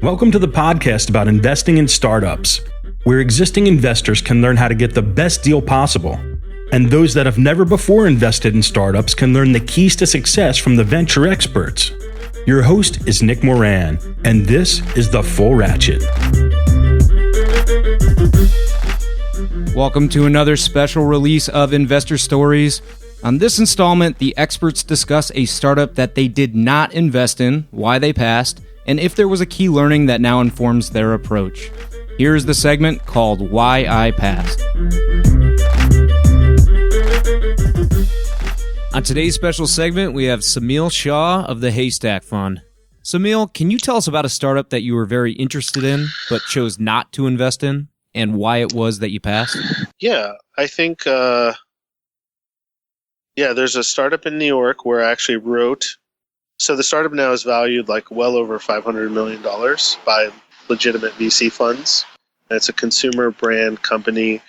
Welcome to the podcast about investing in startups, where existing investors can learn how to get the best deal possible. And those that have never before invested in startups can learn the keys to success from the venture experts. Your host is Nick Moran, and this is The Full Ratchet. Welcome to another special release of Investor Stories. On this installment, the experts discuss a startup that they did not invest in, why they passed, and if there was a key learning that now informs their approach. Here's the segment called Why I Passed. On today's special segment, we have Samil Shah of the Haystack Fund. Samil, can you tell us about a startup that you were very interested in but chose not to invest in, and why it was that you passed? Yeah, I think, there's a startup in New York where I actually wrote. So the startup now is valued like well over $500 million by legitimate VC funds. And it's a consumer brand company.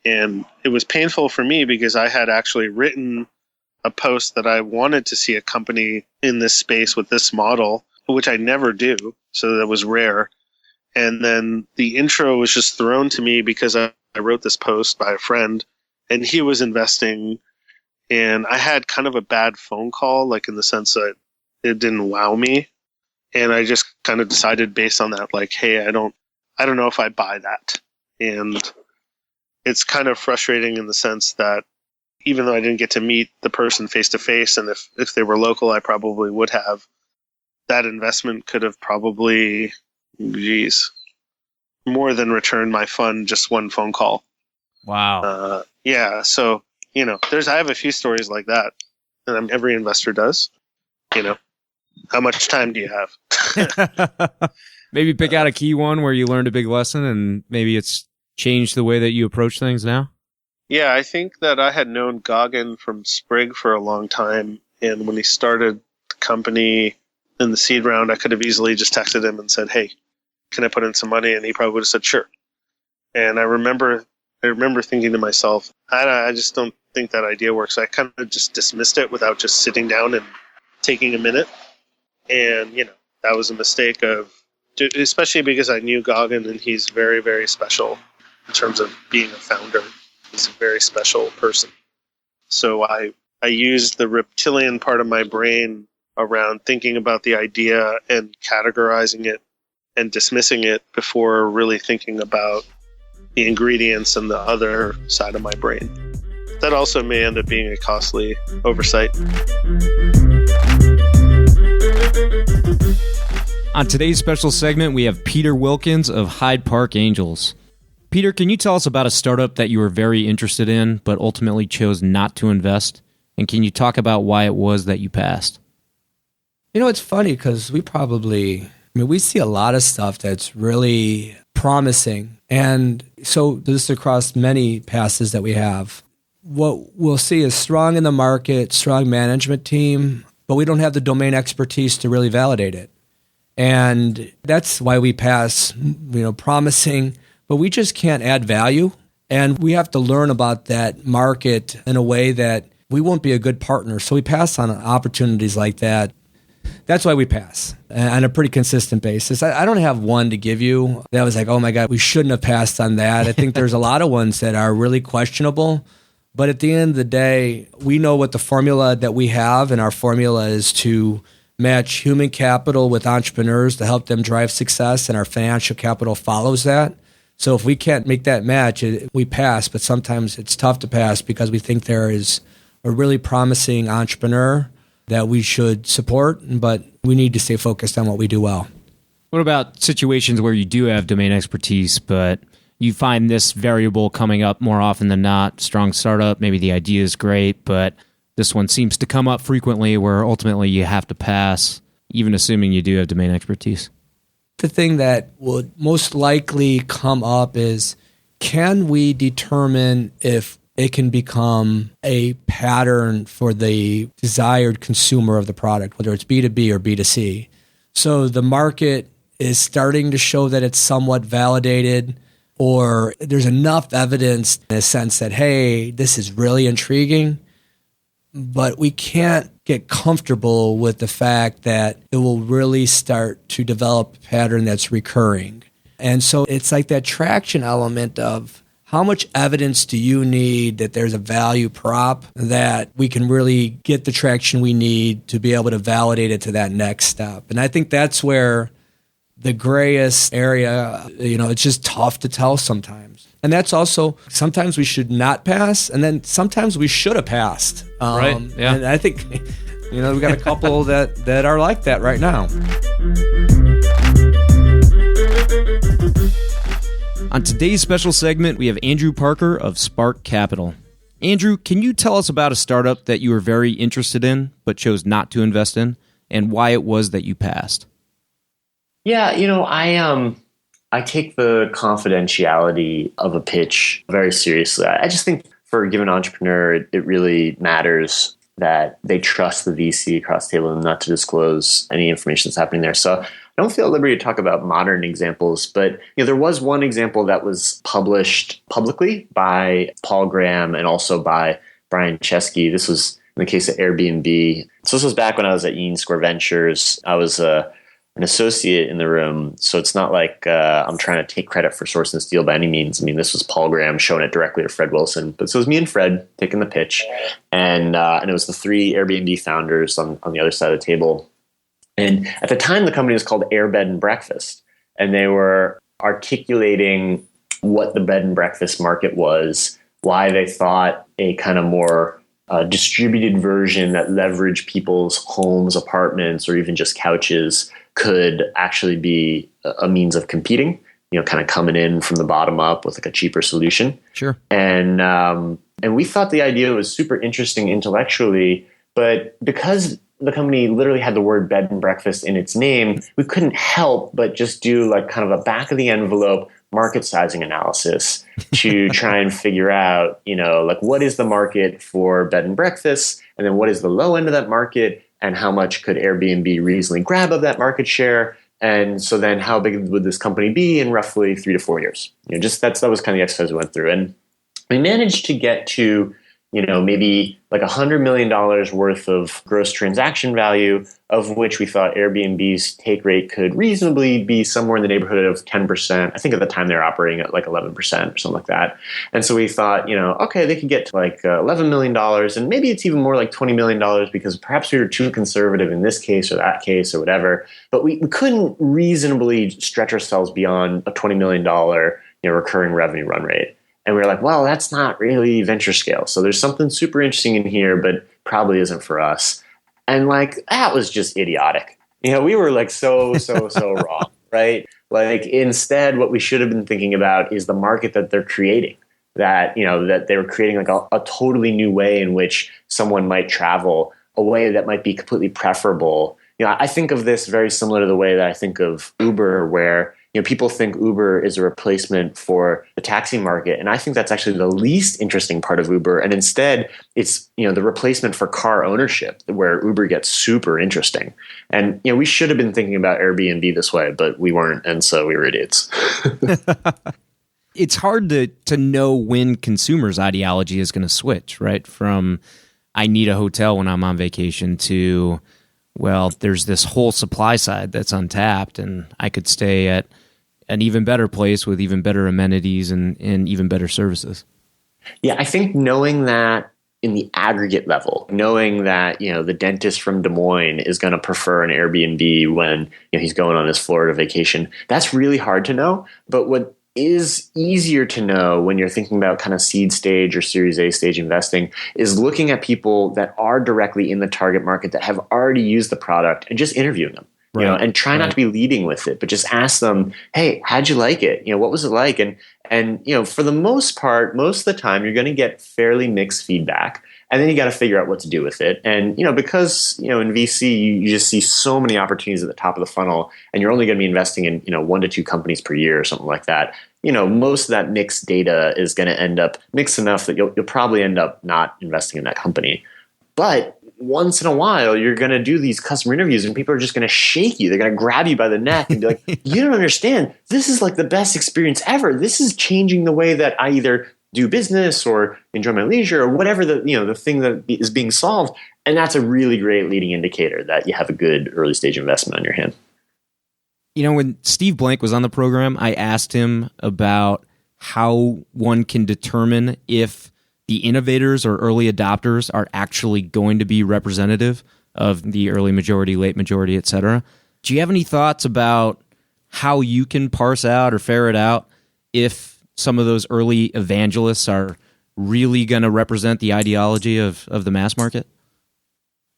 And it was painful for me because I had actually written a post that I wanted to see a company in this space with this model, which I never do. So that was rare. And then the intro was just thrown to me because I wrote this post by a friend and he was investing. And I had kind of a bad phone call, like in the sense that it didn't wow me. And I just kind of decided based on that, like, hey, I don't know if I buy that. And it's kind of frustrating in the sense that even though I didn't get to meet the person face to face, and if they were local, I probably would have, that investment could have probably, more than returned my fund just one phone call. Wow. So, I have a few stories like that. And every investor does. How much time do you have? Maybe pick out a key one where you learned a big lesson and maybe it's changed the way that you approach things now? Yeah, I think that I had known Goggin from Sprig for a long time. And when he started the company in the seed round, I could have easily just texted him and said, hey, can I put in some money? And he probably would have said, sure. And I remember thinking to myself, I just don't think that idea works. I kind of just dismissed it without just sitting down and taking a minute. And, that was a mistake especially because I knew Goggin and he's very, very special in terms of being a founder. He's a very special person. So I used the reptilian part of my brain around thinking about the idea and categorizing it and dismissing it before really thinking about the ingredients and the other side of my brain. That also may end up being a costly oversight. On today's special segment, we have Peter Wilkins of Hyde Park Angels. Peter, can you tell us about a startup that you were very interested in but ultimately chose not to invest? And can you talk about why it was that you passed? It's funny because we see a lot of stuff that's really promising. And so this across many passes that we have. What we'll see is strong in the market, strong management team, but we don't have the domain expertise to really validate it. And that's why we pass, promising, but we just can't add value. And we have to learn about that market in a way that we won't be a good partner. So we pass on opportunities like that. That's why we pass on a pretty consistent basis. I don't have one to give you that was like, oh my God, we shouldn't have passed on that. I think there's a lot of ones that are really questionable. But at the end of the day, we know what the formula that we have, and our formula is to match human capital with entrepreneurs to help them drive success, and our financial capital follows that. So if we can't make that match, we pass, but sometimes it's tough to pass because we think there is a really promising entrepreneur that we should support, but we need to stay focused on what we do well. What about situations where you do have domain expertise, but you find this variable coming up more often than not? Strong startup, maybe the idea is great, but this one seems to come up frequently where ultimately you have to pass, even assuming you do have domain expertise. The thing that would most likely come up is, can we determine if it can become a pattern for the desired consumer of the product, whether it's B2B or B2C? So the market is starting to show that it's somewhat validated, or there's enough evidence in a sense that, hey, this is really intriguing, but we can't get comfortable with the fact that it will really start to develop a pattern that's recurring. And so it's like that traction element of how much evidence do you need that there's a value prop that we can really get the traction we need to be able to validate it to that next step. And I think that's where the grayest area, it's just tough to tell sometimes. And that's also, sometimes we should not pass, and then sometimes we should have passed. Right, yeah. And I think, we got a couple that are like that right now. On today's special segment, we have Andrew Parker of Spark Capital. Andrew, can you tell us about a startup that you were very interested in but chose not to invest in, and why it was that you passed? Yeah, I take the confidentiality of a pitch very seriously. I just think for a given entrepreneur, it really matters that they trust the VC across the table and not to disclose any information that's happening there. So I don't feel at liberty to talk about modern examples, but there was one example that was published publicly by Paul Graham and also by Brian Chesky. This was in the case of Airbnb. So this was back when I was at Union Square Ventures. I was an associate in the room, so it's not like I'm trying to take credit for sourcing this deal by any means. I mean, this was Paul Graham showing it directly to Fred Wilson. But so it was me and Fred taking the pitch, and it was the three Airbnb founders on the other side of the table. And at the time, the company was called Air Bed and Breakfast, and they were articulating what the bed and breakfast market was, why they thought a kind of more distributed version that leveraged people's homes, apartments, or even just couches could actually be a means of competing, kind of coming in from the bottom up with like a cheaper solution. Sure. And we thought the idea was super interesting intellectually, but because the company literally had the word bed and breakfast in its name, we couldn't help but just do like kind of a back of the envelope market sizing analysis to try and figure out, like what is the market for bed and breakfast, and then what is the low end of that market, and how much could Airbnb reasonably grab of that market share. And so then how big would this company be in roughly 3 to 4 years? That was kind of the exercise we went through. And we managed to get to, maybe like $100 million worth of gross transaction value, of which we thought Airbnb's take rate could reasonably be somewhere in the neighborhood of 10%. I think at the time they were operating at like 11% or something like that. And so we thought, okay, they could get to like $11 million, and maybe it's even more like $20 million because perhaps we were too conservative in this case or that case or whatever. But we couldn't reasonably stretch ourselves beyond a $20 million recurring revenue run rate. And we were like, well, that's not really venture scale. So there's something super interesting in here, but probably isn't for us. And like, that was just idiotic. We were like so wrong, right? Like instead, what we should have been thinking about is the market that they're creating, that they were creating like a totally new way in which someone might travel, a way that might be completely preferable. I think of this very similar to the way that I think of Uber, where people think Uber is a replacement for the taxi market. And I think that's actually the least interesting part of Uber. And instead, it's, the replacement for car ownership, where Uber gets super interesting. And, we should have been thinking about Airbnb this way, but we weren't. And so we were idiots. It's hard to know when consumers' ideology is going to switch, right? From I need a hotel when I'm on vacation to, well, there's this whole supply side that's untapped, and I could stay at an even better place with even better amenities and even better services. Yeah, I think knowing that in the aggregate level, knowing that, the dentist from Des Moines is going to prefer an Airbnb when he's going on his Florida vacation, that's really hard to know. But what is easier to know when you're thinking about kind of seed stage or Series A stage investing is looking at people that are directly in the target market that have already used the product and just interviewing them. Right. And try not to be leading with it, but just ask them, hey, how'd you like it? What was it like? And for the most part, most of the time, you're going to get fairly mixed feedback. And then you got to figure out what to do with it. And, because, in VC, you just see so many opportunities at the top of the funnel, and you're only going to be investing in, 1 to 2 companies per year or something like that. Most of that mixed data is going to end up mixed enough that you'll probably end up not investing in that company. But once in a while, you're going to do these customer interviews and people are just going to shake you. They're going to grab you by the neck and be like, you don't understand. This is like the best experience ever. This is changing the way that I either do business or enjoy my leisure or whatever the thing that is being solved. And that's a really great leading indicator that you have a good early stage investment on your hand. You know, when Steve Blank was on the program, I asked him about how one can determine if the innovators or early adopters are actually going to be representative of the early majority, late majority, et cetera. Do you have any thoughts about how you can parse out or ferret out if some of those early evangelists are really going to represent the ideology of the mass market?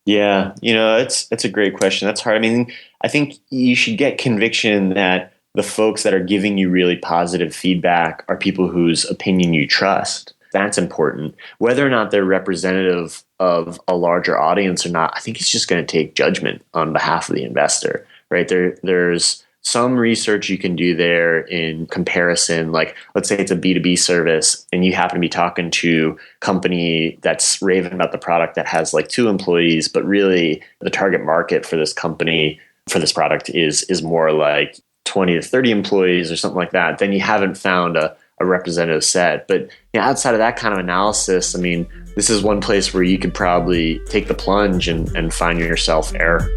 Yeah, it's a great question. That's hard. I mean, I think you should get conviction that the folks that are giving you really positive feedback are people whose opinion you trust. That's important. Whether or not they're representative of a larger audience or not, I think it's just going to take judgment on behalf of the investor, right? There's some research you can do there in comparison. Like, let's say it's a B2B service and you happen to be talking to a company that's raving about the product that has like 2 employees, but really the target market for this company, for this product is more like 20 to 30 employees or something like that. Then you haven't found a representative set. But outside of that kind of analysis, I mean, this is one place where you could probably take the plunge and find yourself error.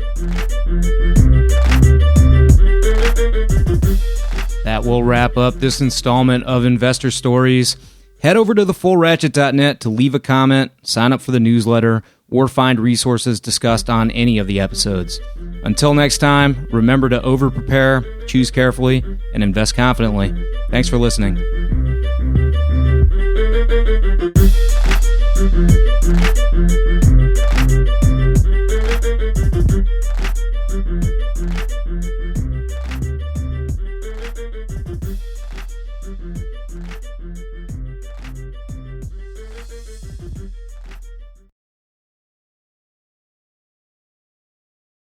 That will wrap up this installment of Investor Stories. Head over to thefullratchet.net to leave a comment, sign up for the newsletter, or find resources discussed on any of the episodes. Until next time, remember to over-prepare, choose carefully, and invest confidently. Thanks for listening.